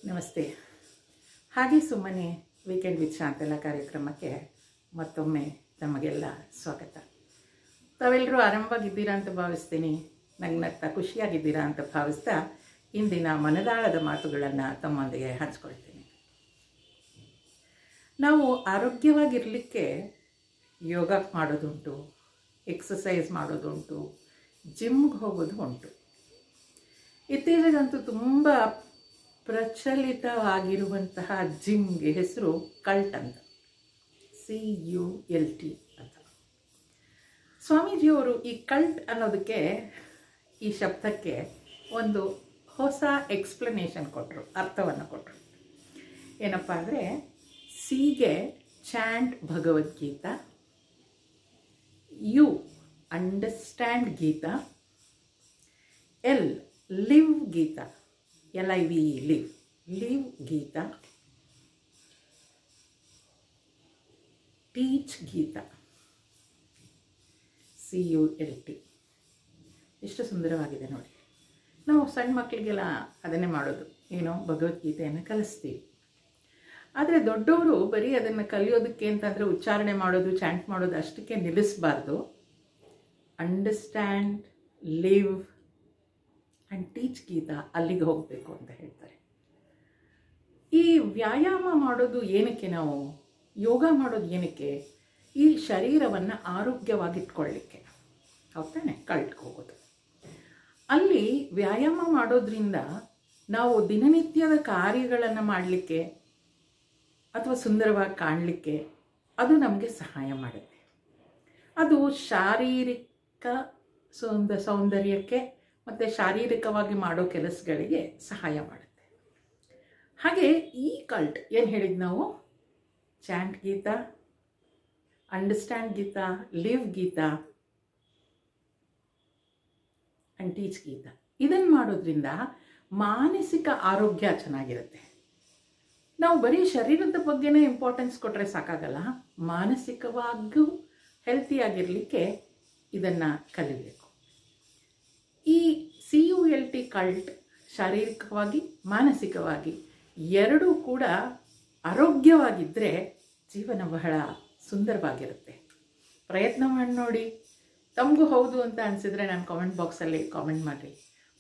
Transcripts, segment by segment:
ನಮಸ್ತೆ. ಹಾಗೆ ಸುಮ್ಮನೆ ವೀಕೆಂಡ್ ವಿತ್ ಶಾಂತಲಾ ಕಾರ್ಯಕ್ರಮಕ್ಕೆ ಮತ್ತೊಮ್ಮೆ ತಮಗೆಲ್ಲ ಸ್ವಾಗತ. ತಾವೆಲ್ಲರೂ ಆರಾಮವಾಗಿದ್ದೀರಾ ಅಂತ ಭಾವಿಸ್ತೀನಿ. ನಗ್ನಗ್ತಾ ಖುಷಿಯಾಗಿದ್ದೀರಾ ಅಂತ ಭಾವಿಸ್ತಾ ಇಂದಿನ ಮನದಾಳದ ಮಾತುಗಳನ್ನು ತಮ್ಮೊಂದಿಗೆ ಹಂಚ್ಕೊಳ್ತೀನಿ. ನಾವು ಆರೋಗ್ಯವಾಗಿರಲಿಕ್ಕೆ ಯೋಗ ಮಾಡೋದುಂಟು, ಎಕ್ಸಸೈಸ್ ಮಾಡೋದುಂಟು, ಜಿಮ್ಗೆ ಹೋಗೋದು ಉಂಟು. ಇತ್ತೀಚೆಗಂತೂ ತುಂಬ ಪ್ರಚಲಿತವಾಗಿರುವಂತಹ ಜಿಮ್ಗೆ ಹೆಸರು ಕಲ್ಟ್ ಅಂತ, CULT ಅಂತ. ಸ್ವಾಮೀಜಿಯವರು ಈ ಕಲ್ಟ್ ಅನ್ನೋದಕ್ಕೆ, ಈ ಶಬ್ದಕ್ಕೆ ಒಂದು ಹೊಸ ಎಕ್ಸ್ಪ್ಲನೇಷನ್ ಕೊಟ್ಟರು, ಅರ್ಥವನ್ನು ಕೊಟ್ಟರು. ಏನಪ್ಪ ಅಂದರೆ, ಸಿಗೆ chant Bhagavad Gita, you understand Gita, live Geetha, LIVE live Geetha, teach Geetha, CULT. ಎಷ್ಟು ಸುಂದರವಾಗಿದೆ ನೋಡಿ. ನಾವು ಸಣ್ಣ ಮಕ್ಕಳಿಗೆಲ್ಲ ಅದನ್ನೇ ಮಾಡೋದು, ಏನೋ ಭಗವದ್ಗೀತೆಯನ್ನು ಕಲಿಸ್ತೀವಿ. ಆದರೆ ದೊಡ್ಡವರು ಬರೀ ಅದನ್ನು ಕಲಿಯೋದಕ್ಕೆ ಅಂತಂದರೆ ಉಚ್ಚಾರಣೆ ಮಾಡೋದು, ಚಾಂಟ್ ಮಾಡೋದು ಅಷ್ಟಕ್ಕೆ ನಿಲ್ಲಿಸಬಾರ್ದು. Understand, live and teach Gita, ಅಲ್ಲಿಗೆ ಹೋಗಬೇಕು ಅಂತ ಹೇಳ್ತಾರೆ. ಈ ವ್ಯಾಯಾಮ ಮಾಡೋದು ಏನಕ್ಕೆ, ನಾವು ಯೋಗ ಮಾಡೋದು ಏನಕ್ಕೆ? ಈ ಶರೀರವನ್ನು ಆರೋಗ್ಯವಾಗಿಟ್ಕೊಳ್ಳಿಕ್ಕೆ, ಹೌದಾನೆ ಕಲ್ಟ್ಗೆ ಹೋಗೋದು. ಅಲ್ಲಿ ವ್ಯಾಯಾಮ ಮಾಡೋದ್ರಿಂದ ನಾವು ದಿನನಿತ್ಯದ ಕಾರ್ಯಗಳನ್ನು ಮಾಡಲಿಕ್ಕೆ ಅಥವಾ ಸುಂದರವಾಗಿ ಕಾಣಲಿಕ್ಕೆ ಅದು ನಮಗೆ ಸಹಾಯ ಮಾಡುತ್ತೆ. ಅದು ಶಾರೀರಿಕ ಸೌಂದರ್ಯಕ್ಕೆ ಮತ್ತು ಶಾರೀರಿಕವಾಗಿ ಮಾಡೋ ಕೆಲಸಗಳಿಗೆ ಸಹಾಯ ಮಾಡುತ್ತೆ. ಹಾಗೆ ಈ ಕಲ್ಟ್ ಏನು ಹೇಳಿದ್ ನಾವು, chant Gita, understand Gita, live Gita and teach Gita, ಇದನ್ನು ಮಾಡೋದ್ರಿಂದ ಮಾನಸಿಕ ಆರೋಗ್ಯ ಚೆನ್ನಾಗಿರುತ್ತೆ. ನಾವು ಬರೀ ಶರೀರದ ಬಗ್ಗೆನೇ ಇಂಪಾರ್ಟೆನ್ಸ್ ಕೊಟ್ಟರೆ ಸಾಕಾಗಲ್ಲ, ಮಾನಸಿಕವಾಗೂ ಹೆಲ್ತಿಯಾಗಿರಲಿಕ್ಕೆ ಇದನ್ನು ಕಲಿಬೇಕು. ಈ CULT ಕಲ್ಟ್ ಶಾರೀರಿಕವಾಗಿ ಮಾನಸಿಕವಾಗಿ ಎರಡೂ ಕೂಡ ಆರೋಗ್ಯವಾಗಿದ್ದರೆ ಜೀವನ ಬಹಳ ಸುಂದರವಾಗಿರುತ್ತೆ. ಪ್ರಯತ್ನ ಮಾಡಿ ನೋಡಿ. ತಮಗೂ ಹೌದು ಅಂತ ಅನಿಸಿದರೆ ನಾನು ಕಾಮೆಂಟ್ ಬಾಕ್ಸಲ್ಲಿ ಕಾಮೆಂಟ್ ಮಾಡಿರಿ.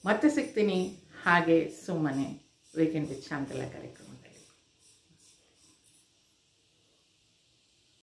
ಮತ್ತೆ ಸಿಗ್ತೀನಿ ಹಾಗೆ ಸುಮ್ಮನೆ ವೀಕೆಂಡ್ ವಿತ್ ಶಾಂತಲಾ ಕಾರ್ಯಕ್ರಮ.